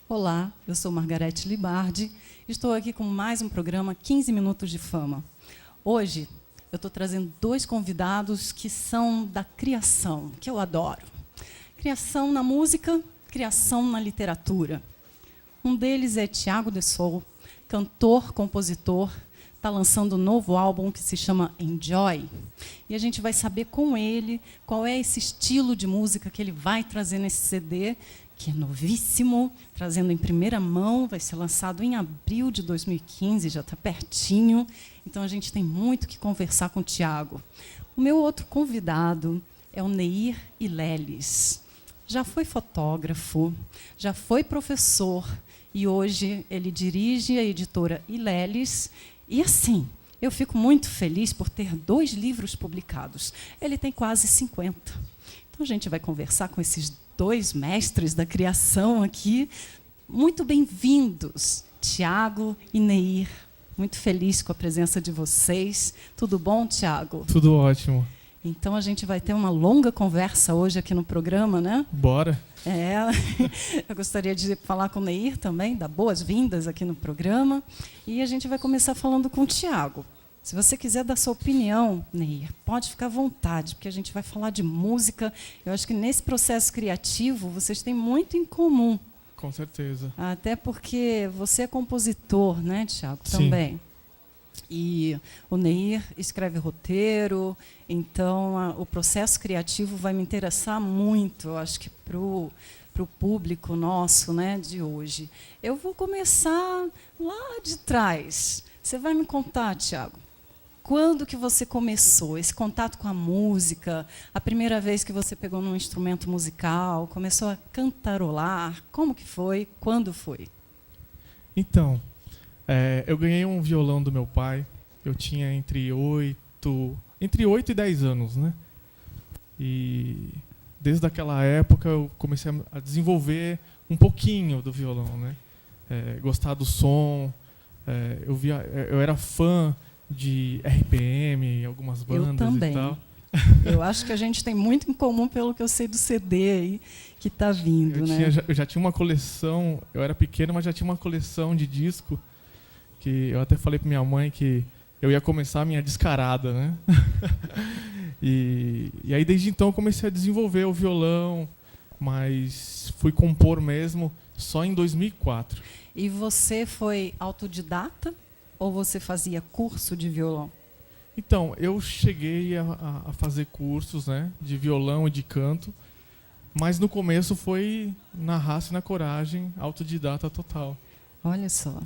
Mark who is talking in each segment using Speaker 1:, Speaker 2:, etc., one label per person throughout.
Speaker 1: Olá, eu sou Margarete Libardi, estou aqui com mais um programa 15 Minutos de Fama. Hoje eu estou trazendo dois convidados que são da criação, que eu adoro. Criação na música, criação na literatura. Um deles é Thiago de Sol, cantor, compositor, está lançando um novo álbum que se chama Enjoy. E a gente vai saber com ele qual é esse estilo de música que ele vai trazer nesse CD, que é novíssimo, trazendo em primeira mão, vai ser lançado em abril de 2015, já está pertinho. Então, a gente tem muito que conversar com o Thiago. O meu outro convidado é o Neir Ileles. Já foi fotógrafo, já foi professor, e hoje ele dirige a editora Ileles. E, assim, eu fico muito feliz por ter 2 livros publicados. Ele tem quase 50. Então, a gente vai conversar com esses 2 mestres da criação aqui. Muito bem-vindos, Thiago e Neir. Muito feliz com a presença de vocês. Tudo bom, Thiago?
Speaker 2: Tudo ótimo.
Speaker 1: Então, a gente vai ter uma longa conversa hoje aqui no programa, né?
Speaker 2: Bora.
Speaker 1: Eu gostaria de falar com o Neir também, dar boas-vindas aqui no programa. E a gente vai começar falando com o Thiago. Se você quiser dar sua opinião, Neir, pode ficar à vontade, porque a gente vai falar de música. Eu acho que nesse processo criativo vocês têm muito em comum.
Speaker 2: Com certeza.
Speaker 1: Até porque você é compositor, né, Thiago?
Speaker 2: Sim.
Speaker 1: Também. E o Neir escreve roteiro, então o processo criativo vai me interessar muito, eu acho que para o público nosso, né, de hoje. Eu vou começar lá de trás. Você vai me contar, Thiago, quando que você começou esse contato com a música, a primeira vez que você pegou num instrumento musical, começou a cantarolar, como que foi, quando foi?
Speaker 2: Então, eu ganhei um violão do meu pai, eu tinha entre 8 e 10 anos, né? E desde aquela época eu comecei a desenvolver um pouquinho do violão, né? Gostar do som, eu era fã de RPM, algumas bandas
Speaker 1: eu também.
Speaker 2: E tal.
Speaker 1: Eu acho que a gente tem muito em comum pelo que eu sei do CD aí que está vindo, né?
Speaker 2: Eu já tinha uma coleção, eu era pequeno, mas já tinha uma coleção de disco que eu até falei para minha mãe que eu ia começar a minha descarada, né? e aí desde então eu comecei a desenvolver o violão, mas fui compor mesmo só em 2004.
Speaker 1: E você foi autodidata ou você fazia curso de violão?
Speaker 2: Então, eu cheguei a fazer cursos, né, de violão e de canto, mas no começo foi na raça e na coragem, autodidata total.
Speaker 1: Olha só.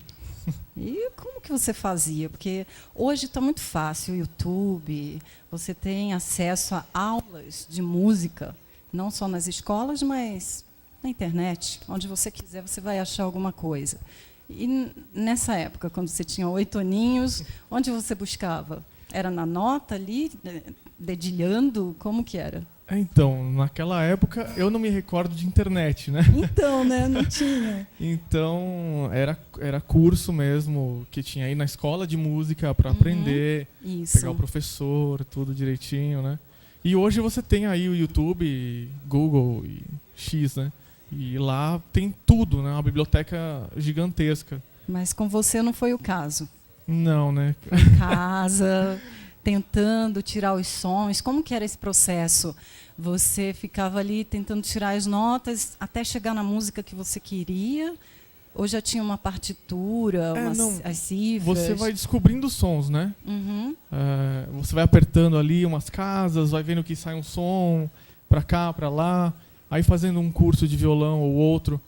Speaker 1: E como que você fazia? Porque hoje está muito fácil, o YouTube, você tem acesso a aulas de música, não só nas escolas, mas na internet. Onde você quiser, você vai achar alguma coisa. E nessa época, quando você tinha 8 aninhos, onde você buscava? Era na nota ali, dedilhando? Como que era?
Speaker 2: Então, naquela época, eu não me recordo de internet, né?
Speaker 1: Então, né? Não tinha.
Speaker 2: Então, era curso mesmo, que tinha aí na escola de música para aprender,
Speaker 1: Isso.
Speaker 2: pegar o professor, tudo direitinho, né? E hoje você tem aí o YouTube, Google e X, né? E lá tem tudo, né? Uma biblioteca gigantesca.
Speaker 1: Mas com você não foi o caso?
Speaker 2: Não, né?
Speaker 1: Em casa, tentando tirar os sons. Como que era esse processo? Você ficava ali tentando tirar as notas até chegar na música que você queria? Ou já tinha uma partitura, as cifras?
Speaker 2: Você vai descobrindo os sons, né?
Speaker 1: Uhum.
Speaker 2: Você vai apertando ali umas casas, vai vendo que sai um som pra cá, pra lá. Aí fazendo um curso de violão ou outro,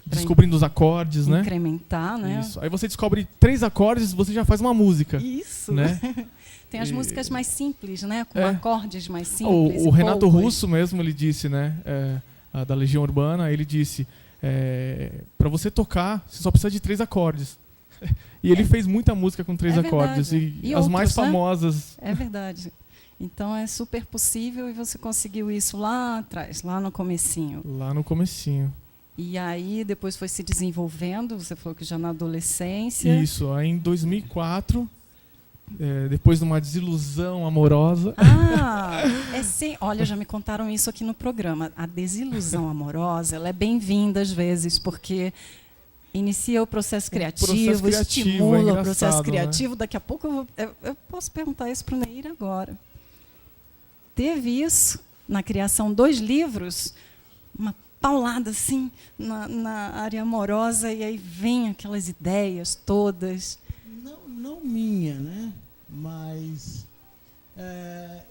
Speaker 2: descobrindo os acordes, né?
Speaker 1: Incrementar, né?
Speaker 2: Isso. Aí você descobre 3 acordes, você já faz uma música.
Speaker 1: Isso.
Speaker 2: Né?
Speaker 1: Tem as músicas mais simples, né? Com acordes mais simples.
Speaker 2: O Renato Russo mesmo, ele disse, né? Da Legião Urbana, ele disse, para você tocar, você só precisa de 3 acordes. E ele fez muita música com 3 acordes.
Speaker 1: Verdade.
Speaker 2: E
Speaker 1: as
Speaker 2: outros, mais
Speaker 1: né?
Speaker 2: famosas.
Speaker 1: É verdade. Então é super possível e você conseguiu isso lá atrás, lá no comecinho.
Speaker 2: Lá no comecinho.
Speaker 1: E aí depois foi se desenvolvendo, você falou que já na adolescência.
Speaker 2: Isso, aí em 2004 depois de uma desilusão amorosa.
Speaker 1: Olha, já me contaram isso aqui no programa. A desilusão amorosa, ela é bem-vinda às vezes, porque inicia o processo criativo, estimula o processo criativo. Né? Daqui a pouco eu posso perguntar isso para o Neir agora. Teve isso na criação 2 livros, uma paulada assim na área amorosa, e aí vem aquelas ideias todas.
Speaker 3: Não minha, né? Mas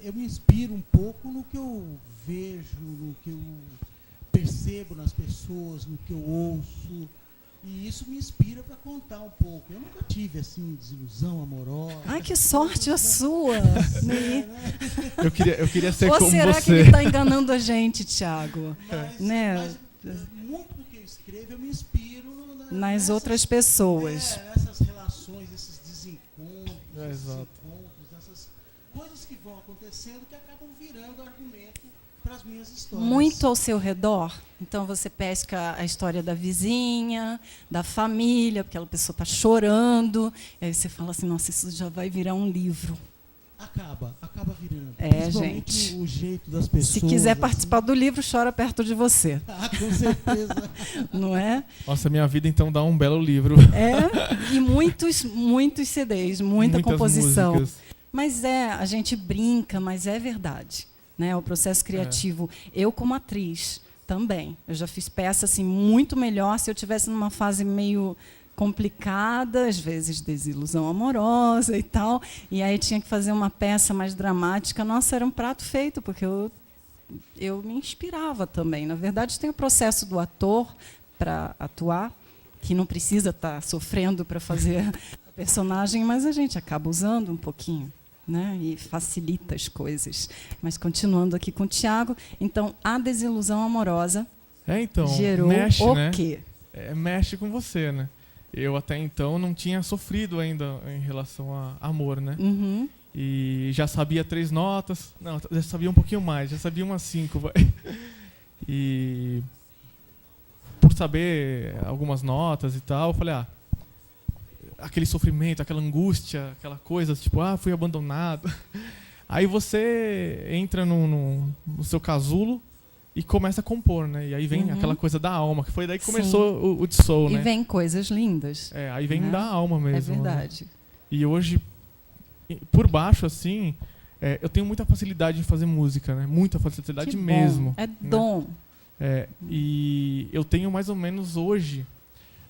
Speaker 3: eu me inspiro um pouco no que eu vejo, no que eu percebo nas pessoas, no que eu ouço. E isso me inspira para contar um pouco. Eu nunca tive, assim, desilusão amorosa.
Speaker 1: Ai, que sorte a sua!
Speaker 2: Eu queria ser
Speaker 1: Ou
Speaker 2: como
Speaker 1: será
Speaker 2: você.
Speaker 1: que ele está enganando a gente, Thiago?
Speaker 3: Mas muito do que eu escrevo, eu me inspiro
Speaker 1: nas outras pessoas.
Speaker 3: Nessas relações, esses desencontros, essas coisas que vão acontecendo que acabam virando argumento para as minhas histórias.
Speaker 1: Muito ao seu redor. Então você pesca a história da vizinha, da família, porque aquela pessoa está chorando. E aí você fala assim, nossa, isso já vai virar um livro.
Speaker 3: Acaba virando.
Speaker 1: Gente.
Speaker 3: O jeito das pessoas.
Speaker 1: Se quiser participar do livro, chora perto de você.
Speaker 3: Com certeza.
Speaker 1: Não é?
Speaker 2: Nossa, minha vida então dá um belo livro.
Speaker 1: E muitos CDs, muita composição.
Speaker 2: Músicas.
Speaker 1: Mas a gente brinca, mas é verdade. Né? O processo criativo. Eu, como atriz, também. Eu já fiz peça assim, muito melhor se eu estivesse numa fase meio complicada, às vezes desilusão amorosa e tal. E aí tinha que fazer uma peça mais dramática. Nossa, era um prato feito, porque eu me inspirava também. Na verdade, tem o processo do ator para atuar, que não precisa estar sofrendo para fazer a personagem, mas a gente acaba usando um pouquinho. Né, e facilita as coisas. Mas continuando aqui com o Thiago, então a desilusão amorosa gerou
Speaker 2: mexe,
Speaker 1: o
Speaker 2: né?
Speaker 1: quê?
Speaker 2: Mexe com você, né? Eu até então não tinha sofrido ainda em relação a amor, né?
Speaker 1: Uhum.
Speaker 2: E já sabia 3 notas, não, já sabia um pouquinho mais, já sabia umas 5. E por saber algumas notas e tal, eu falei, aquele sofrimento, aquela angústia, aquela coisa, tipo, fui abandonado. Aí você entra no seu casulo e começa a compor, né? E aí vem aquela coisa da alma, que foi daí que começou o de soul, né?
Speaker 1: E vem coisas lindas.
Speaker 2: Aí vem da alma mesmo.
Speaker 1: É verdade.
Speaker 2: Né? E hoje, por baixo, assim, eu tenho muita facilidade em fazer música, né? Muita facilidade mesmo.
Speaker 1: É dom.
Speaker 2: Né? E eu tenho mais ou menos hoje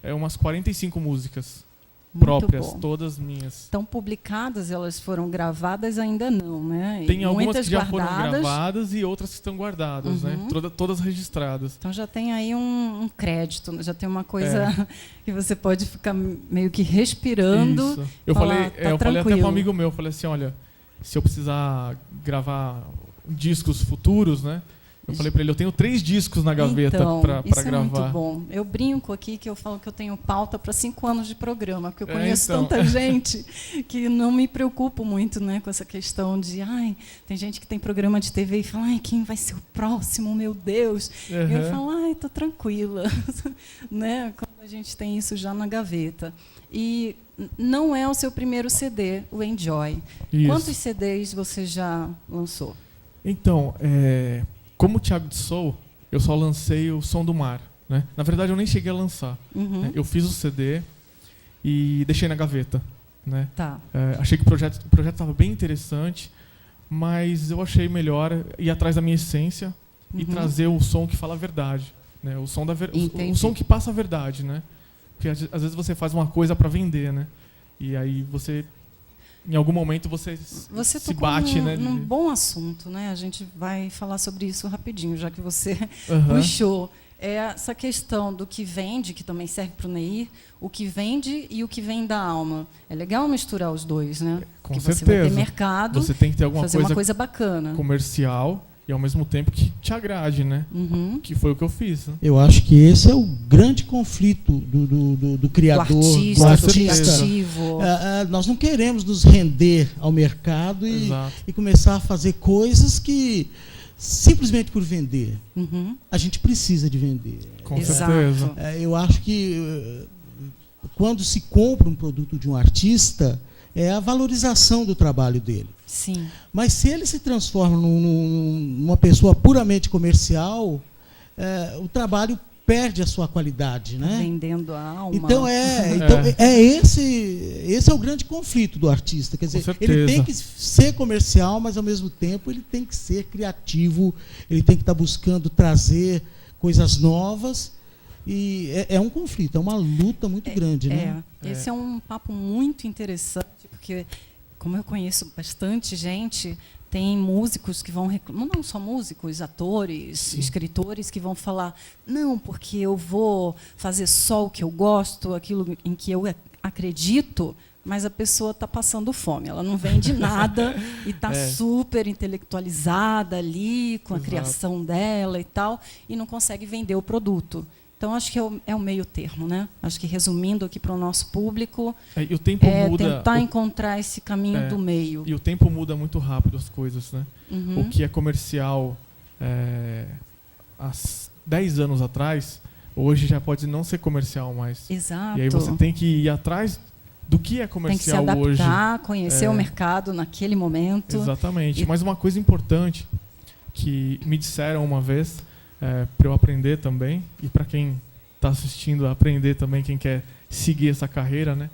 Speaker 2: umas 45 músicas.
Speaker 1: Muito
Speaker 2: próprias,
Speaker 1: bom.
Speaker 2: Todas minhas.
Speaker 1: Estão publicadas, elas foram gravadas ainda não, né?
Speaker 2: Tem algumas
Speaker 1: muitas
Speaker 2: que já
Speaker 1: guardadas.
Speaker 2: foram gravadas e outras que estão guardadas, né? Todas registradas.
Speaker 1: Então já tem aí um crédito, já tem uma coisa que você pode ficar meio que respirando.
Speaker 2: Isso. Eu falei até para um amigo meu, falei assim, olha, se eu precisar gravar discos futuros, né? Eu falei para ele, eu tenho 3 discos na gaveta para gravar.
Speaker 1: Isso é muito bom. Eu brinco aqui que eu falo que eu tenho pauta para 5 anos de programa, porque eu conheço tanta gente que não me preocupo muito, né, com essa questão de, tem gente que tem programa de TV e fala, quem vai ser o próximo, meu Deus. E eu falo, tô tranquila. Né, quando a gente tem isso já na gaveta. E não é o seu primeiro CD, o Enjoy.
Speaker 2: Isso.
Speaker 1: Quantos CDs você já lançou?
Speaker 2: Então, como Thiago de Soul, eu só lancei o Som do Mar. Né? Na verdade, eu nem cheguei a lançar. Né? Eu fiz o CD e deixei na gaveta. Né?
Speaker 1: Tá.
Speaker 2: Achei que o projeto estava bem interessante, mas eu achei melhor ir atrás da minha essência e trazer o som que fala a verdade. Né? O som que passa a verdade. Né? Porque às vezes você faz uma coisa para vender, né? E aí você... Em algum momento você se bate, né?
Speaker 1: Num bom assunto, né? A gente vai falar sobre isso rapidinho, já que você puxou. Essa questão do que vende, que também serve para o Neir, o que vende e o que vem da alma. É legal misturar os dois, né?
Speaker 2: Com
Speaker 1: Porque
Speaker 2: certeza.
Speaker 1: Você vai ter mercado,
Speaker 2: você tem que ter alguma
Speaker 1: fazer uma coisa bacana.
Speaker 2: Comercial e ao mesmo tempo que te agrade, né? Que foi o que eu fiz. Né?
Speaker 3: Eu acho que esse é o grande conflito do criador,
Speaker 1: do artista. Criativo.
Speaker 3: Nós não queremos nos render ao mercado e começar a fazer coisas que simplesmente por vender. A gente precisa de vender.
Speaker 2: Com certeza.
Speaker 3: Eu acho que quando se compra um produto de um artista, é a valorização do trabalho dele.
Speaker 1: Sim.
Speaker 3: Mas se ele se transforma numa pessoa puramente comercial, o trabalho perde a sua qualidade, né?
Speaker 1: Vendendo a alma.
Speaker 3: Então esse é o grande conflito do artista. Quer dizer, ele tem que ser comercial, mas ao mesmo tempo ele tem que ser criativo, ele tem que estar buscando trazer coisas novas. E é um conflito, é uma luta muito grande, né?
Speaker 1: Esse é um papo muito interessante, porque como eu conheço bastante gente, tem músicos que vão reclamar, não só músicos, atores, sim, escritores que vão falar, não, porque eu vou fazer só o que eu gosto, aquilo em que eu acredito, mas a pessoa está passando fome, ela não vende nada e está super intelectualizada ali com a criação dela e tal, e não consegue vender o produto. Então, acho que é o meio termo, né? Acho que, resumindo aqui para o nosso público,
Speaker 2: e o tempo muda,
Speaker 1: tentar encontrar esse caminho do meio.
Speaker 2: E o tempo muda muito rápido as coisas, né?
Speaker 1: Uhum.
Speaker 2: O que é comercial há 10 anos atrás, hoje já pode não ser comercial mais.
Speaker 1: Exato.
Speaker 2: E aí você tem que ir atrás do que é comercial hoje.
Speaker 1: Tem que se adaptar, conhecer o mercado naquele momento.
Speaker 2: Exatamente. Mas uma coisa importante que me disseram uma vez, para eu aprender também, e para quem está assistindo aprender também, quem quer seguir essa carreira, né,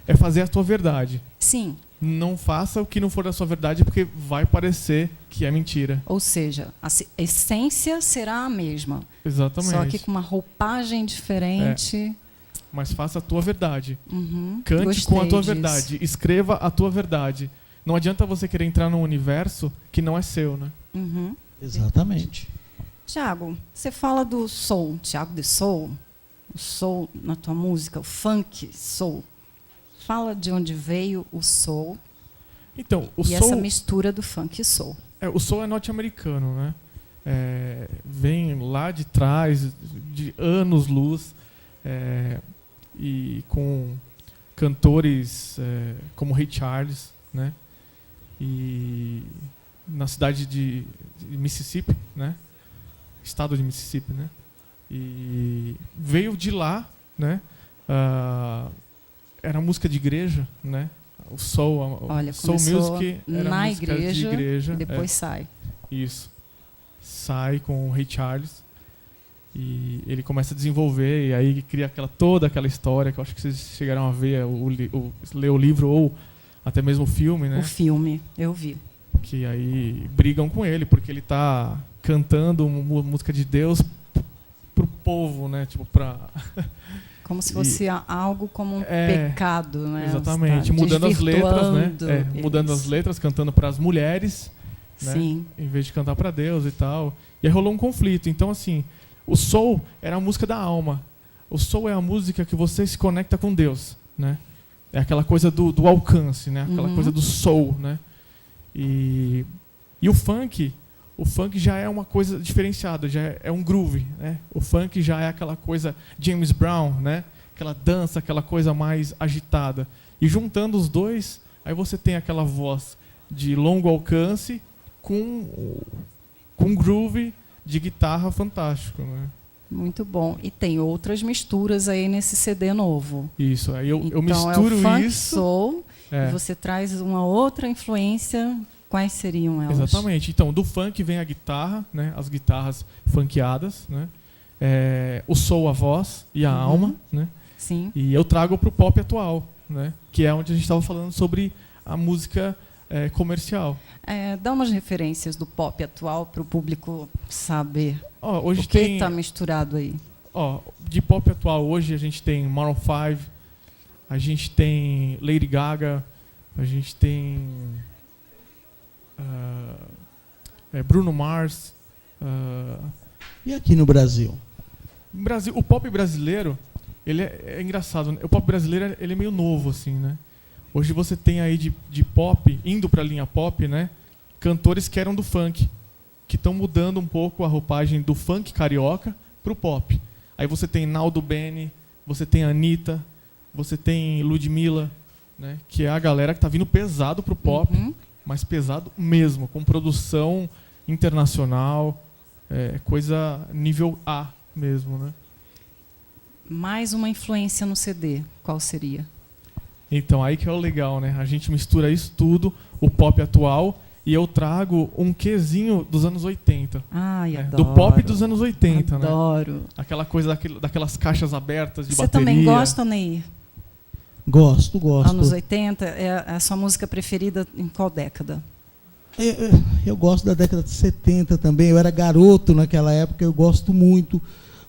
Speaker 2: é fazer a tua verdade.
Speaker 1: Sim.
Speaker 2: Não faça o que não for da sua verdade, porque vai parecer que é mentira.
Speaker 1: Ou seja, a essência será a mesma.
Speaker 2: Exatamente.
Speaker 1: Só que com uma roupagem diferente.
Speaker 2: Mas faça a tua verdade.
Speaker 1: Uhum.
Speaker 2: Cante
Speaker 1: Gostei
Speaker 2: com a tua
Speaker 1: disso.
Speaker 2: verdade. Escreva a tua verdade. Não adianta você querer entrar num universo que não é seu, né?
Speaker 1: Uhum.
Speaker 3: Exatamente.
Speaker 1: Tiago, você fala do soul, Tiago de Soul, o soul na tua música, o funk soul. Fala de onde veio o soul.
Speaker 2: Então, o
Speaker 1: e
Speaker 2: soul,
Speaker 1: essa mistura do funk e soul.
Speaker 2: O soul é norte-americano, né? Vem lá de trás, de anos-luz, e com cantores como Ray Charles, né? E na cidade de Mississippi, né? Estado de Mississippi, né? E veio de lá, né? Era música de igreja, né? O soul,
Speaker 1: olha,
Speaker 2: soul music era
Speaker 1: na
Speaker 2: música de igreja
Speaker 1: e depois sai.
Speaker 2: Isso. Sai com o Ray Charles e ele começa a desenvolver e aí cria toda aquela história que eu acho que vocês chegaram a ver, ler o livro ou até mesmo o filme, né?
Speaker 1: O filme, eu vi.
Speaker 2: Que aí brigam com ele porque ele tá cantando uma música de Deus pro povo, né? Tipo,
Speaker 1: como se fosse algo como um pecado, né?
Speaker 2: Exatamente, mudando as letras, né? Mudando as letras, cantando para as mulheres, né?
Speaker 1: Sim.
Speaker 2: Em vez de cantar para Deus e tal. E aí rolou um conflito. Então, assim, o soul era a música da alma. O soul é a música que você se conecta com Deus, né? É aquela coisa do alcance, né? Aquela coisa do soul, né? E o funk já é uma coisa diferenciada, já é um groove, né? O funk já é aquela coisa James Brown, né? Aquela dança, aquela coisa mais agitada. E juntando os dois, aí você tem aquela voz de longo alcance com groove de guitarra fantástico, né?
Speaker 1: Muito bom. E tem outras misturas aí nesse CD novo.
Speaker 2: Isso, aí eu
Speaker 1: então,
Speaker 2: misturo
Speaker 1: o funk
Speaker 2: isso.
Speaker 1: Soul, e você traz uma outra influência. Quais seriam elas?
Speaker 2: Exatamente. Então, do funk vem a guitarra, né? As guitarras funkeadas, né? O soul, a voz e a alma, né?
Speaker 1: Sim.
Speaker 2: E eu trago para o pop atual, né? Que é onde a gente estava falando sobre a música comercial.
Speaker 1: Dá umas referências do pop atual para o público saber.
Speaker 2: Hoje
Speaker 1: o que está misturado aí?
Speaker 2: De pop atual hoje a gente tem Maroon 5, a gente tem Lady Gaga, a gente tem Bruno Mars.
Speaker 3: E aqui no Brasil?
Speaker 2: No Brasil, o pop brasileiro, ele é engraçado, né? O pop brasileiro ele é meio novo, assim, né? Hoje você tem aí de pop, indo para a linha pop, né? Cantores que eram do funk, que estão mudando um pouco a roupagem do funk carioca para o pop. Aí você tem Naldo Bene, você tem Anitta, você tem Ludmilla, né? Que é a galera que está vindo pesado para o pop, mas pesado mesmo, com produção internacional, coisa nível A mesmo, né?
Speaker 1: Mais uma influência no CD, qual seria?
Speaker 2: Então, aí que é o legal, né? A gente mistura isso tudo, o pop atual, e eu trago um quezinho dos anos 80.
Speaker 1: Ai,
Speaker 2: né?
Speaker 1: adoro.
Speaker 2: Do pop dos anos 80, né?
Speaker 1: Adoro.
Speaker 2: Aquela coisa daquelas caixas abertas de
Speaker 1: Você
Speaker 2: bateria.
Speaker 1: também gosta, Neir?
Speaker 3: Gosto.
Speaker 1: Anos 80, é a sua música preferida em qual década?
Speaker 3: Eu gosto da década de 70 também. Eu era garoto naquela época, eu gosto muito.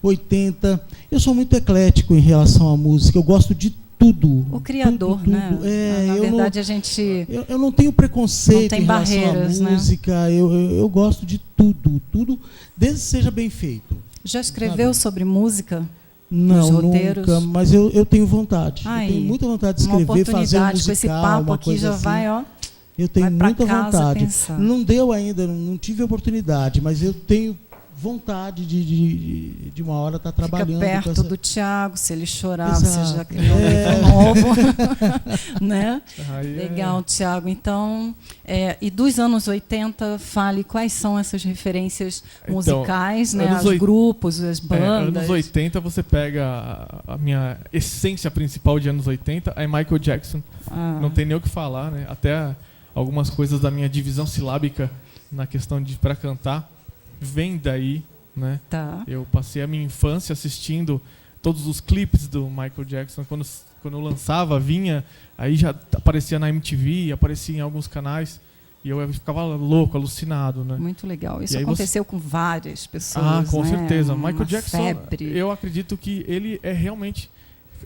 Speaker 3: 80. Eu sou muito eclético em relação à música. Eu gosto de tudo.
Speaker 1: O criador,
Speaker 3: tudo.
Speaker 1: né? Na verdade, a gente...
Speaker 3: Eu não tenho preconceito,
Speaker 1: não tem
Speaker 3: em relação
Speaker 1: barreiras,
Speaker 3: à música. Né? Eu gosto de tudo. Tudo, desde que seja bem feito.
Speaker 1: Já escreveu sobre música?
Speaker 3: Não,
Speaker 1: roteiros?
Speaker 3: Nunca, mas eu tenho vontade.
Speaker 1: Ai,
Speaker 3: eu tenho muita vontade de escrever, fazer um musical,
Speaker 1: com esse papo aqui já
Speaker 3: assim.
Speaker 1: vai, ó.
Speaker 3: Eu tenho
Speaker 1: vai
Speaker 3: muita
Speaker 1: casa
Speaker 3: vontade.
Speaker 1: Pensar.
Speaker 3: Não deu ainda, não tive oportunidade, mas eu tenho vontade de uma hora estar trabalhando.
Speaker 1: Fica perto
Speaker 3: com essa...
Speaker 1: do Thiago, se ele chorar,
Speaker 3: Exato.
Speaker 1: você já criou um livro novo. Né?
Speaker 2: Aí
Speaker 1: Legal, Thiago. Então, e dos anos 80, fale quais são essas referências musicais, né? Os grupos, as bandas.
Speaker 2: Anos 80, você pega a minha essência principal de anos 80, é Michael Jackson. Não tem nem o que falar, né? Até algumas coisas da minha divisão silábica na questão de para cantar vem daí, né?
Speaker 1: Tá.
Speaker 2: Eu passei a minha infância assistindo todos os clipes do Michael Jackson. Quando eu lançava, vinha, aí já aparecia na MTV, aparecia em alguns canais, e eu ficava louco, alucinado, né?
Speaker 1: Muito legal. Isso aconteceu com várias pessoas,
Speaker 2: com
Speaker 1: né?
Speaker 2: certeza.
Speaker 1: Uma
Speaker 2: Michael Jackson,
Speaker 1: febre.
Speaker 2: eu acredito que ele é realmente...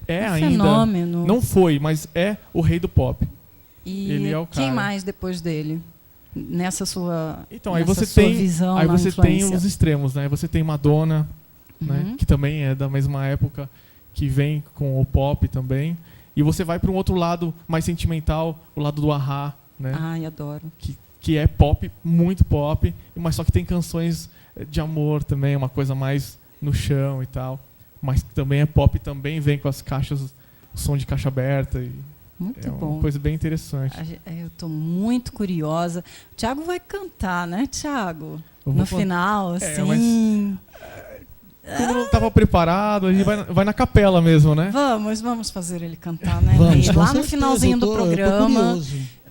Speaker 1: um
Speaker 2: ainda...
Speaker 1: fenômeno.
Speaker 2: Não foi, mas é o rei do pop.
Speaker 1: E
Speaker 2: ele é o cara.
Speaker 1: Quem mais depois dele? Nessa sua,
Speaker 2: então, aí
Speaker 1: nessa
Speaker 2: você
Speaker 1: sua
Speaker 2: tem,
Speaker 1: visão,
Speaker 2: aí você tem
Speaker 1: influência.
Speaker 2: os extremos, né? Você tem Madonna, né? Que também é da mesma época, que vem com o pop também. E você vai para um outro lado mais sentimental, o lado do A-ha, né?
Speaker 1: Ai, adoro.
Speaker 2: Que é pop, muito pop, mas só que tem canções de amor também, uma coisa mais no chão e tal. Mas também é pop, também vem com as caixas, o som de caixa aberta.
Speaker 1: Muito bom.
Speaker 2: Uma coisa bem interessante.
Speaker 1: Eu estou muito curiosa. O Thiago vai cantar, né, Thiago? No final, assim.
Speaker 2: Como eu não estava preparado, a gente vai na capela mesmo, né?
Speaker 1: Vamos fazer ele cantar, né?
Speaker 3: Vamos,
Speaker 1: Lá no finalzinho do programa.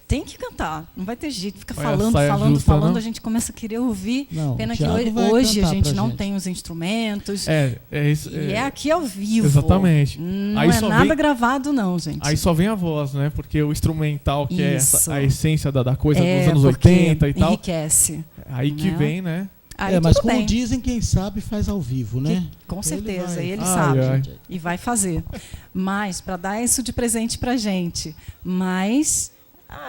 Speaker 3: Tem
Speaker 1: que cantar, não vai ter jeito. Fica
Speaker 2: Olha,
Speaker 1: falando,
Speaker 2: justa,
Speaker 1: não? A gente começa a querer ouvir.
Speaker 3: Não,
Speaker 1: Pena que
Speaker 3: hoje
Speaker 1: a gente não tem os instrumentos.
Speaker 2: Isso.
Speaker 1: É aqui ao vivo.
Speaker 2: Exatamente.
Speaker 1: Não aí é nada gravado, não, gente.
Speaker 2: Aí só vem a voz, né? Porque o instrumental, que é a essência da coisa dos anos 80 e tal.
Speaker 1: Enriquece.
Speaker 2: Aí que vem, né?
Speaker 3: Mas como bem. Dizem, quem sabe faz ao vivo, né?
Speaker 1: Com certeza, ele sabe. E vai fazer. Mas, para dar isso de presente pra gente. Mas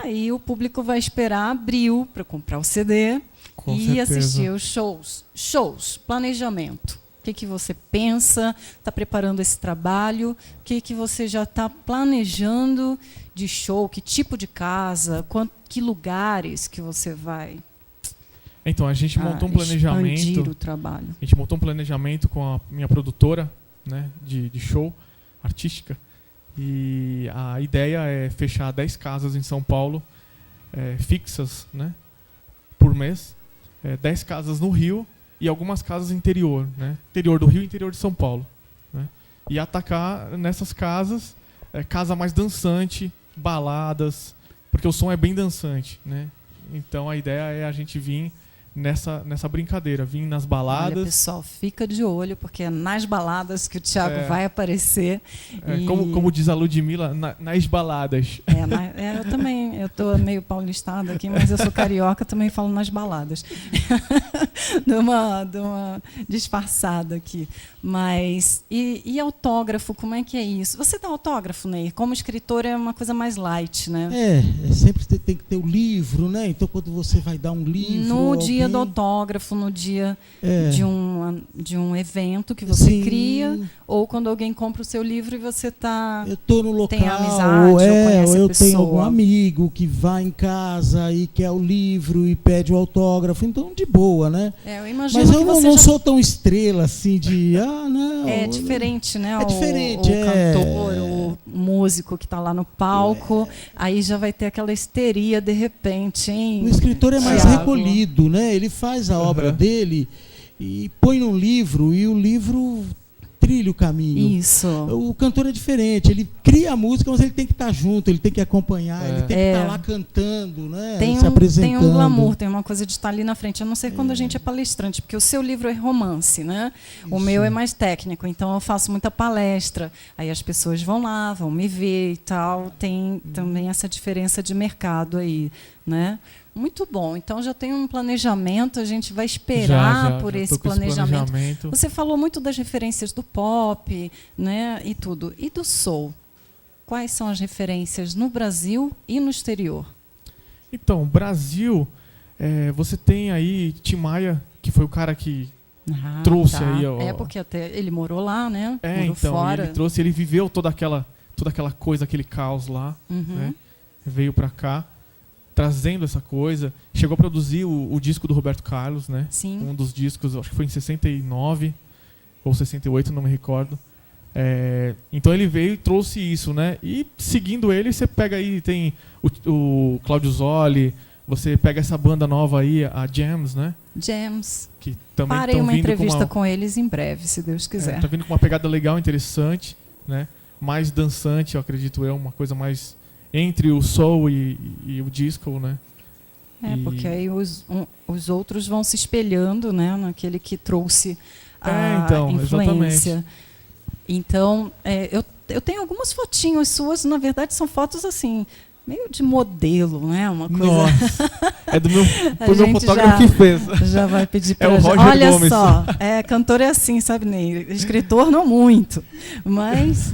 Speaker 1: aí o público vai esperar abril para comprar o CD e assistir os shows. Planejamento. O que você pensa? Está preparando esse trabalho? O que você já está planejando de show? Que tipo de casa? Que lugares que você vai?
Speaker 2: Então, a gente montou um planejamento.
Speaker 1: Expandir o trabalho.
Speaker 2: A gente montou um planejamento com a minha produtora, né, de show artística. E a ideia é fechar 10 casas em São Paulo, fixas, né, por mês. 10 casas no Rio e algumas casas interior, né? Interior do Rio e interior de São Paulo. Né? E atacar nessas casas, casa mais dançante, baladas, porque o som é bem dançante. Né? Então a ideia é a gente vir nessa brincadeira, vim nas baladas.
Speaker 1: Olha, pessoal, fica de olho, porque é nas baladas que o Thiago vai aparecer.
Speaker 2: Como diz a Ludmilla, nas baladas.
Speaker 1: Eu também, eu estou meio paulistada aqui, mas eu sou carioca, também falo nas baladas. de uma disfarçada aqui. Mas, e autógrafo, como é que é isso? Você dá autógrafo, Neir? Como escritor é uma coisa mais light, né?
Speaker 3: Sempre tem que ter o livro, né? Então, quando você vai dar um livro...
Speaker 1: No dia do autógrafo, no dia de um evento que você cria, ou quando alguém compra o seu livro e você eu
Speaker 3: estou no local,
Speaker 1: tem amizade, ou conhece
Speaker 3: eu
Speaker 1: a pessoa.
Speaker 3: tenho algum amigo que vai em casa e quer o livro e pede o autógrafo, então de boa, né?
Speaker 1: Eu imagino
Speaker 3: mas eu
Speaker 1: que
Speaker 3: não sou tão estrela assim de não.
Speaker 1: É diferente, né?
Speaker 3: É diferente,
Speaker 1: o cantor, o músico que está lá no palco, aí já vai ter aquela histeria de repente, hein?
Speaker 3: O escritor é mais recolhido, né? Ele faz a obra dele e põe num livro, e o livro trilha o caminho.
Speaker 1: Isso.
Speaker 3: O cantor é diferente, ele cria a música, mas ele tem que estar junto, ele tem que acompanhar, ele tem que estar lá cantando, né? Se apresentando.
Speaker 1: Tem um glamour, tem uma coisa de estar ali na frente. A não ser quando a gente é palestrante, porque o seu livro é romance, né? O meu é mais técnico, então eu faço muita palestra. Aí as pessoas vão lá, vão me ver e tal. Tem também essa diferença de mercado aí, né? Muito bom. Então já tem um planejamento, a gente vai esperar por esse planejamento. Você falou muito das referências do pop, né, e tudo. E do soul? Quais são as referências no Brasil e no exterior?
Speaker 2: Então, Brasil, você tem aí Tim Maia, que foi o cara que trouxe aí...
Speaker 1: Porque até ele morou lá, né? Morou
Speaker 2: então,
Speaker 1: fora.
Speaker 2: Ele trouxe, ele viveu toda aquela coisa, aquele caos lá, né? Veio pra cá, trazendo essa coisa. Chegou a produzir o disco do Roberto Carlos, né?
Speaker 1: Sim.
Speaker 2: Um dos discos, acho que foi em 69 ou 68, não me recordo. Então ele veio e trouxe isso, né? E seguindo ele, você pega aí, tem o Claudio Zoli, você pega essa banda nova aí, a Jams, né?
Speaker 1: Jams.
Speaker 2: Que também
Speaker 1: Farei uma entrevista com eles em breve, se Deus quiser.
Speaker 2: Tá vindo com uma pegada legal, interessante, né? Mais dançante, eu acredito uma coisa mais entre o soul e o disco, né?
Speaker 1: Porque aí os outros vão se espelhando, né, naquele que trouxe a influência. Exatamente. Então, eu tenho algumas fotinhos suas, na verdade são fotos assim, meio de modelo, né? Uma coisa. Nossa,
Speaker 2: foi meu fotógrafo que fez.
Speaker 1: Já vai pedir para
Speaker 2: o Roger
Speaker 1: Olha
Speaker 2: Gomes.
Speaker 1: Só, cantor é assim, sabe, Ney? Escritor não muito, mas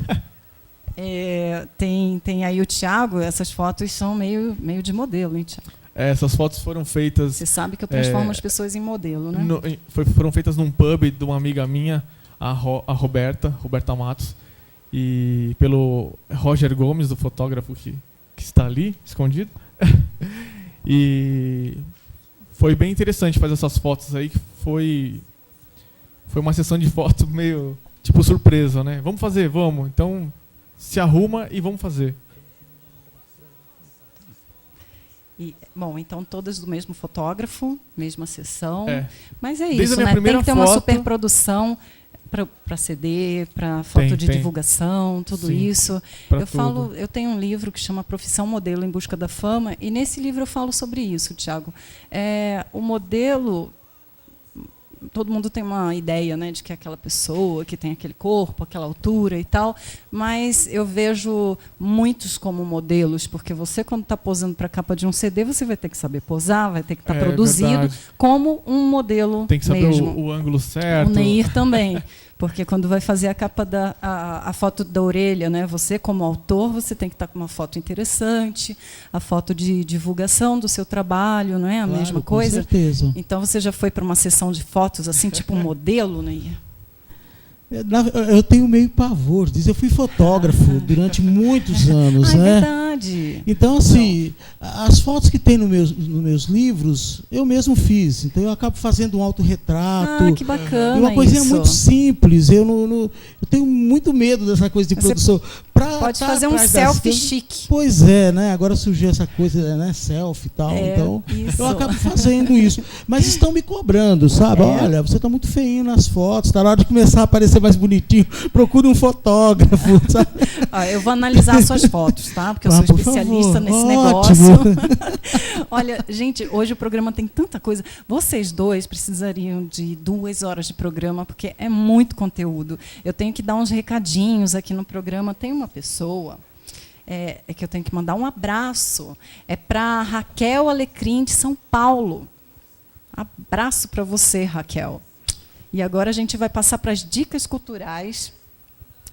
Speaker 1: tem aí o Thiago. Essas fotos são meio de modelo, hein, Thiago?
Speaker 2: Essas fotos foram feitas...
Speaker 1: Você sabe que eu transformo as pessoas em modelo, né?
Speaker 2: Foram feitas num pub de uma amiga minha, a Roberta Matos, e pelo Roger Gomes, o fotógrafo que está ali, escondido. E foi bem interessante fazer essas fotos aí, que foi uma sessão de fotos meio tipo surpresa, né? Vamos fazer, vamos. Então se arruma e vamos fazer.
Speaker 1: Bom, então todas do mesmo fotógrafo, mesma sessão. Mas é
Speaker 2: Desde
Speaker 1: isso, né? Tem que ter uma superprodução para CD, para foto de divulgação, tudo
Speaker 2: Sim,
Speaker 1: isso. Eu tenho um livro que chama Profissão Modelo em Busca da Fama, e nesse livro eu falo sobre isso, Thiago. O modelo, todo mundo tem uma ideia, né, de que é aquela pessoa que tem aquele corpo, aquela altura e tal, mas eu vejo muitos como modelos, porque você, quando está posando para a capa de um CD, você vai ter que saber posar, vai ter que estar produzido como um modelo.
Speaker 2: Tem que saber
Speaker 1: mesmo.
Speaker 2: O ângulo certo.
Speaker 1: O Neir também. Porque quando vai fazer a capa a foto da orelha, né? Você, como autor, você tem que estar com uma foto interessante, a foto de divulgação do seu trabalho, não é a mesma coisa?
Speaker 3: Com certeza.
Speaker 1: Então você já foi para uma sessão de fotos assim, tipo um modelo, né?
Speaker 3: Eu tenho meio pavor disso. Eu fui fotógrafo durante muitos anos, né?
Speaker 1: É verdade.
Speaker 3: Então, assim, as fotos que tem nos meus livros, eu mesmo fiz. Então, eu acabo fazendo um autorretrato.
Speaker 1: Que bacana.
Speaker 3: Uma coisinha muito simples. Eu tenho muito medo dessa coisa de produção.
Speaker 1: Pode fazer um selfie chique.
Speaker 3: Pois é, né? Agora surgiu essa coisa, né? Selfie e tal. Então, eu acabo fazendo isso. Mas estão me cobrando, sabe? Olha, você está muito feinho nas fotos. Está na hora de começar a aparecer mais bonitinho. Procure um fotógrafo, sabe?
Speaker 1: Eu vou analisar suas fotos, tá? Porque eu sou especialista nesse negócio. Olha, gente, hoje o programa tem tanta coisa. Vocês dois precisariam de 2 horas de programa, porque é muito conteúdo. Eu tenho que dar uns recadinhos aqui no programa. Tem uma pessoa que eu tenho que mandar um abraço. É para Raquel Alecrim, de São Paulo. Abraço para você, Raquel. E agora a gente vai passar para as dicas culturais.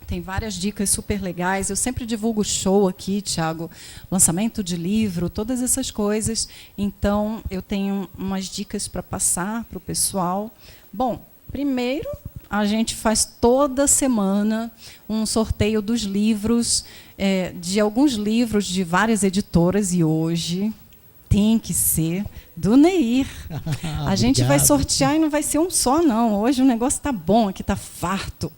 Speaker 1: Tem várias dicas super legais. Eu sempre divulgo show aqui, Thiago, lançamento de livro, todas essas coisas. Então, eu tenho umas dicas para passar para o pessoal. Bom, primeiro, a gente faz toda semana um sorteio dos livros, de alguns livros de várias editoras, e hoje tem que ser do Neir. A gente vai sortear e não vai ser um só, não. Hoje o negócio está bom, aqui está farto.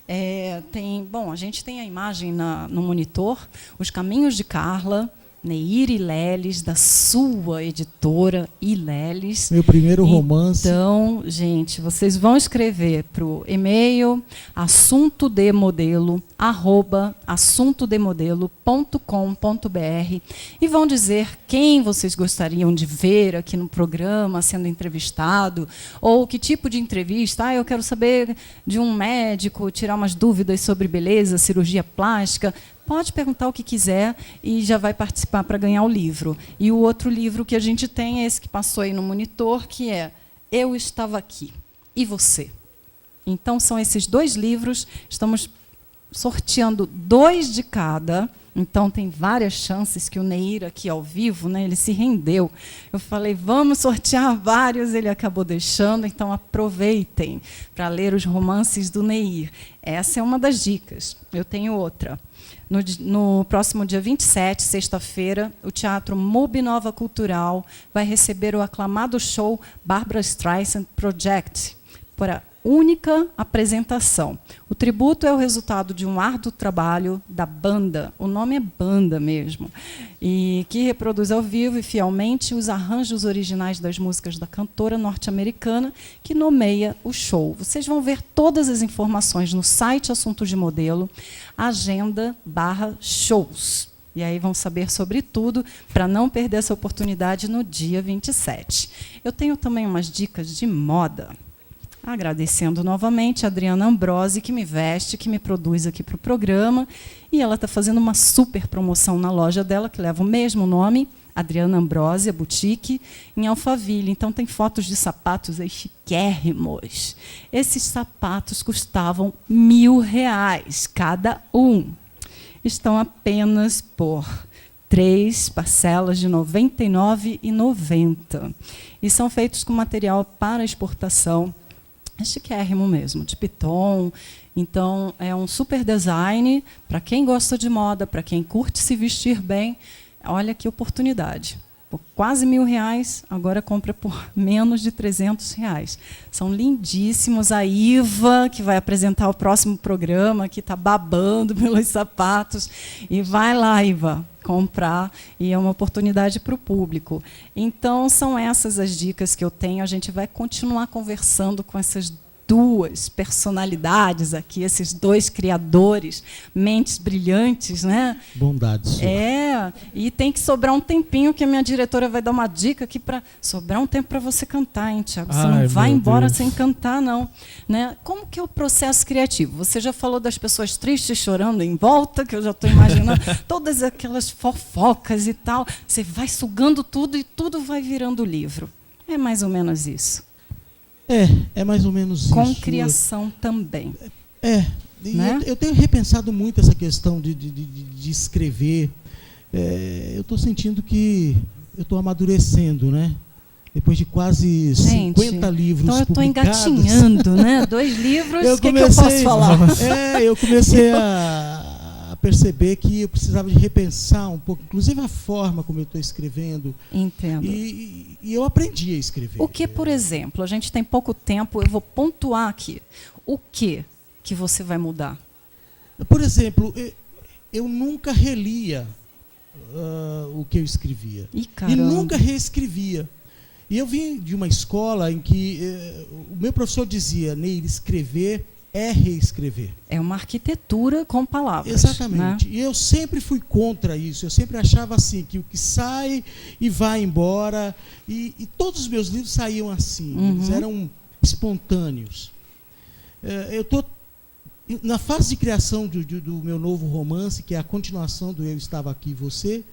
Speaker 1: A gente tem a imagem no monitor, Os Caminhos de Carla, Neir Ileles, da sua editora Ileles.
Speaker 3: Meu primeiro romance.
Speaker 1: Então, gente, vocês vão escrever para o e-mail assuntodemodelo@assuntodemodelo.com.br e vão dizer quem vocês gostariam de ver aqui no programa sendo entrevistado, ou que tipo de entrevista. Eu quero saber de um médico, tirar umas dúvidas sobre beleza, cirurgia plástica. Pode perguntar o que quiser e já vai participar para ganhar o livro. E o outro livro que a gente tem é esse que passou aí no monitor, que é Eu Estava Aqui, e Você? Então, são esses 2 livros, estamos sorteando 2 de cada, então tem várias chances que o Neir aqui ao vivo, né, ele se rendeu. Eu falei, vamos sortear vários, ele acabou deixando, então aproveitem para ler os romances do Neir. Essa é uma das dicas. Eu tenho outra. No próximo dia 27, sexta-feira, o Teatro MUB Nova Cultural vai receber o aclamado show Barbra Streisand Project, para única apresentação. O tributo é o resultado de um árduo trabalho da banda, o nome é banda mesmo, e que reproduz ao vivo e fielmente os arranjos originais das músicas da cantora norte-americana que nomeia o show. Vocês vão ver todas as informações no site Assunto de Modelo, agenda/shows. E aí vão saber sobre tudo para não perder essa oportunidade no dia 27. Eu tenho também umas dicas de moda. Agradecendo novamente a Adriana Ambrosi, que me veste, que me produz aqui para o programa. E ela está fazendo uma super promoção na loja dela, que leva o mesmo nome, Adriana Ambrosi, a boutique, em Alphaville. Então, tem fotos de sapatos aí chiquérrimos. Esses sapatos custavam R$1.000 cada um. Estão apenas por 3 parcelas de R$ 99,90. E são feitos com material para exportação. É chiquérrimo mesmo, de piton. Então, é um super design para quem gosta de moda, para quem curte se vestir bem. Olha que oportunidade. Por quase R$1.000, agora compra por menos de R$300. São lindíssimos. A Iva, que vai apresentar o próximo programa, que está babando pelos sapatos. E vai lá, Iva, comprar, e é uma oportunidade para o público. Então, são essas as dicas que eu tenho. A gente vai continuar conversando com essas 2 personalidades aqui, esses 2 criadores, mentes brilhantes, né?
Speaker 3: Bondade sua.
Speaker 1: E tem que sobrar um tempinho, que a minha diretora vai dar uma dica aqui para sobrar um tempo para você cantar, hein, Tiago? Você não vai embora sem cantar, não. Né? Como que é o processo criativo? Você já falou das pessoas tristes chorando em volta, que eu já estou imaginando, todas aquelas fofocas e tal. Você vai sugando tudo e tudo vai virando livro. É mais ou menos isso.
Speaker 3: É mais ou menos isso.
Speaker 1: Com criação também.
Speaker 3: Né? Eu tenho repensado muito essa questão de escrever. Eu estou sentindo que eu estou amadurecendo, né? Depois de quase 50 livros
Speaker 1: então eu estou
Speaker 3: publicados.
Speaker 1: Engatinhando, né? 2 livros, o que eu posso falar?
Speaker 3: Eu comecei a perceber que eu precisava de repensar um pouco, inclusive a forma como eu estou escrevendo.
Speaker 1: Entendo.
Speaker 3: E eu aprendi a escrever.
Speaker 1: O que, por exemplo, a gente tem pouco tempo, eu vou pontuar aqui. O que você vai mudar?
Speaker 3: Por exemplo, eu nunca relia o que eu escrevia.
Speaker 1: E
Speaker 3: nunca reescrevia. E eu vim de uma escola em que o meu professor dizia, Neir, escrever é reescrever.
Speaker 1: É uma arquitetura com palavras.
Speaker 3: Exatamente.
Speaker 1: Né?
Speaker 3: E eu sempre fui contra isso. Eu sempre achava assim, que o que sai e vai embora. E todos os meus livros saíam assim. Eles eram espontâneos. Eu estou na fase de criação do meu novo romance, que é a continuação do Eu Estava Aqui e Você.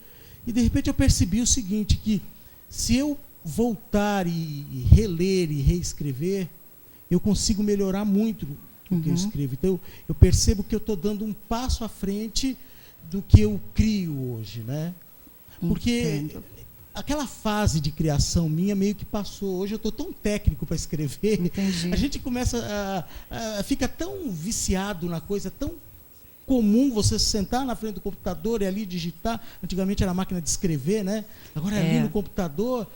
Speaker 3: E, de repente, eu percebi o seguinte, que se eu voltar e reler e reescrever, eu consigo melhorar muito o que eu escrevo. Então, eu percebo que eu estou dando um passo à frente do que eu crio hoje, né? Porque aquela fase de criação minha meio que passou. Hoje eu estou tão técnico para escrever.
Speaker 1: Entendi.
Speaker 3: A gente começa fica tão viciado na coisa, tão comum você sentar na frente do computador e ali digitar. Antigamente era a máquina de escrever, né? Agora é ali no computador,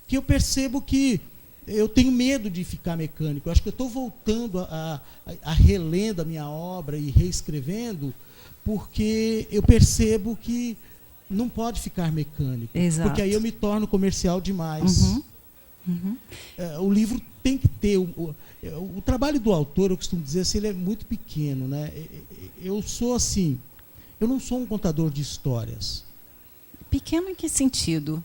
Speaker 3: que eu percebo que eu tenho medo de ficar mecânico. Eu acho que eu estou voltando a relendo a minha obra e reescrevendo, porque eu percebo que não pode ficar mecânico.
Speaker 1: Exato.
Speaker 3: Porque aí eu me torno comercial demais. O livro tem que ter... O trabalho do autor, eu costumo dizer assim, ele é muito pequeno, né? Eu sou assim... Eu não sou um contador de histórias.
Speaker 1: Pequeno em que sentido?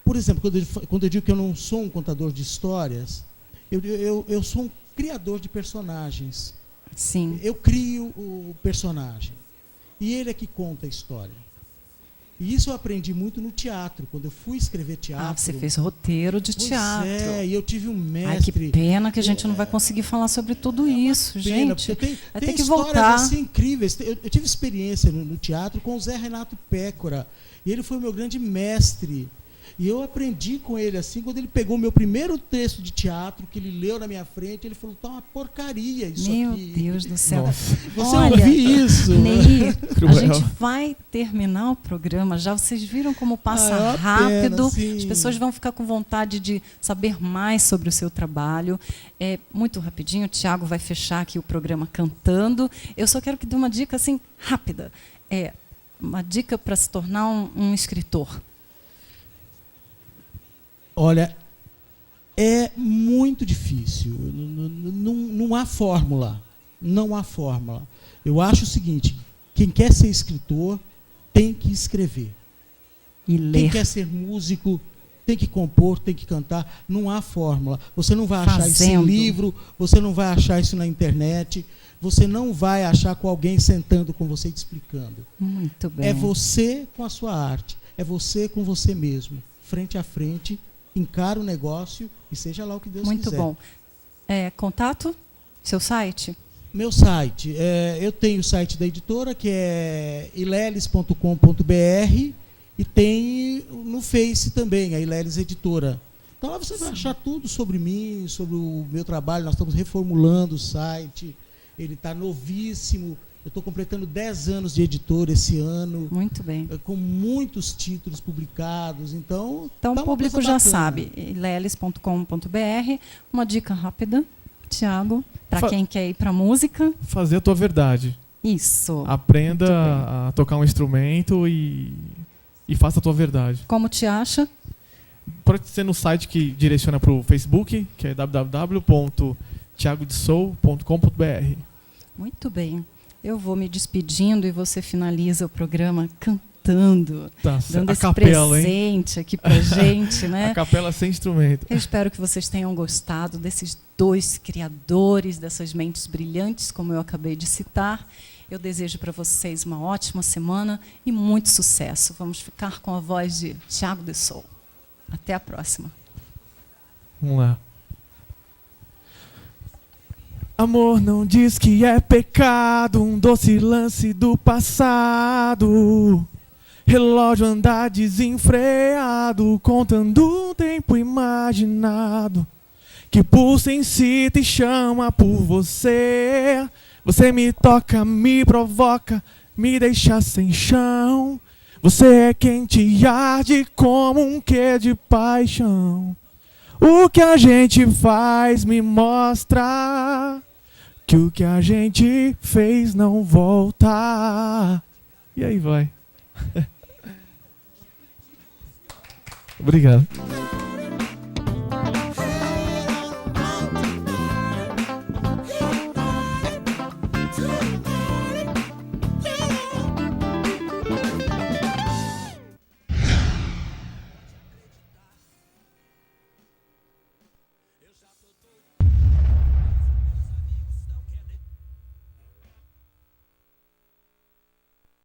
Speaker 3: Por exemplo, quando eu digo que eu não sou um contador de histórias, eu sou um criador de personagens.
Speaker 1: Sim.
Speaker 3: Eu crio o personagem. E ele é que conta a história. E isso eu aprendi muito no teatro. Quando eu fui escrever teatro...
Speaker 1: Você fez roteiro de teatro.
Speaker 3: E eu tive um mestre...
Speaker 1: Ai, que pena que a gente não vai conseguir falar sobre tudo isso, gente.
Speaker 3: Vai
Speaker 1: ter que
Speaker 3: histórias
Speaker 1: voltar.
Speaker 3: assim incríveis. Eu tive experiência no teatro com o Zé Renato Pécora. E ele foi o meu grande mestre. E eu aprendi com ele assim, quando ele pegou o meu primeiro texto de teatro, que ele leu na minha frente, ele falou, tá uma porcaria isso
Speaker 1: meu
Speaker 3: aqui.
Speaker 1: Meu Deus do céu.
Speaker 2: Nossa.
Speaker 3: Você
Speaker 1: Olha,
Speaker 3: ouviu isso?
Speaker 1: Ney, a
Speaker 2: Cruel.
Speaker 1: gente vai terminar o programa já. Vocês viram como passa
Speaker 3: é uma
Speaker 1: rápido.
Speaker 3: pena, sim.
Speaker 1: As pessoas vão ficar com vontade de saber mais sobre o seu trabalho. Muito rapidinho, o Tiago vai fechar aqui o programa cantando. Eu só quero que dê uma dica assim, rápida. Uma dica para se tornar um escritor.
Speaker 3: Olha, é muito difícil. Não há fórmula. Não há fórmula. Eu acho o seguinte, quem quer ser escritor tem que escrever.
Speaker 1: E ler.
Speaker 3: Quem quer ser músico tem que compor, tem que cantar. Não há fórmula. Você não vai achar isso em livro, você não vai achar isso na internet, você não vai achar com alguém sentando com você e te explicando.
Speaker 1: Muito bem.
Speaker 3: É você com a sua arte. É você com você mesmo. Frente a frente, encara o negócio e seja lá o que Deus quiser.
Speaker 1: Muito bom. Contato? Seu site?
Speaker 3: Meu site. Eu tenho o site da editora, que é ileles.com.br, e tem no Face também, a Ileles Editora. Então lá você vai achar tudo sobre mim, sobre o meu trabalho. Nós estamos reformulando o site. Ele está novíssimo. Eu estou completando 10 anos de editora esse ano.
Speaker 1: Muito bem.
Speaker 3: Com muitos títulos publicados. Então
Speaker 1: o público já sabe. ileles.com.br. Uma dica rápida, Tiago, para quem quer ir para música.
Speaker 2: Fazer a tua verdade.
Speaker 1: Isso.
Speaker 2: Aprenda a tocar um instrumento e faça a tua verdade.
Speaker 1: Como te acha?
Speaker 2: Pode ser no site que direciona para o Facebook, que é www.tiagodesou.com.br.
Speaker 1: Muito bem. Eu vou me despedindo e você finaliza o programa cantando, dando esse
Speaker 2: capela,
Speaker 1: presente aqui pra gente, né?
Speaker 2: A capela sem instrumento.
Speaker 1: Eu espero que vocês tenham gostado desses dois criadores, dessas mentes brilhantes, como eu acabei de citar. Eu desejo para vocês uma ótima semana e muito sucesso. Vamos ficar com a voz de Thiago Dessou. Até a próxima.
Speaker 2: Vamos lá. Amor não diz que é pecado, um doce lance do passado. Relógio anda desenfreado, contando o tempo imaginado. Que pulsa, incita e chama por você. Você me toca, me provoca, me deixa sem chão. Você é quente e arde como um quê de paixão. O que a gente faz me mostra que o que a gente fez não volta. E aí vai. Obrigado.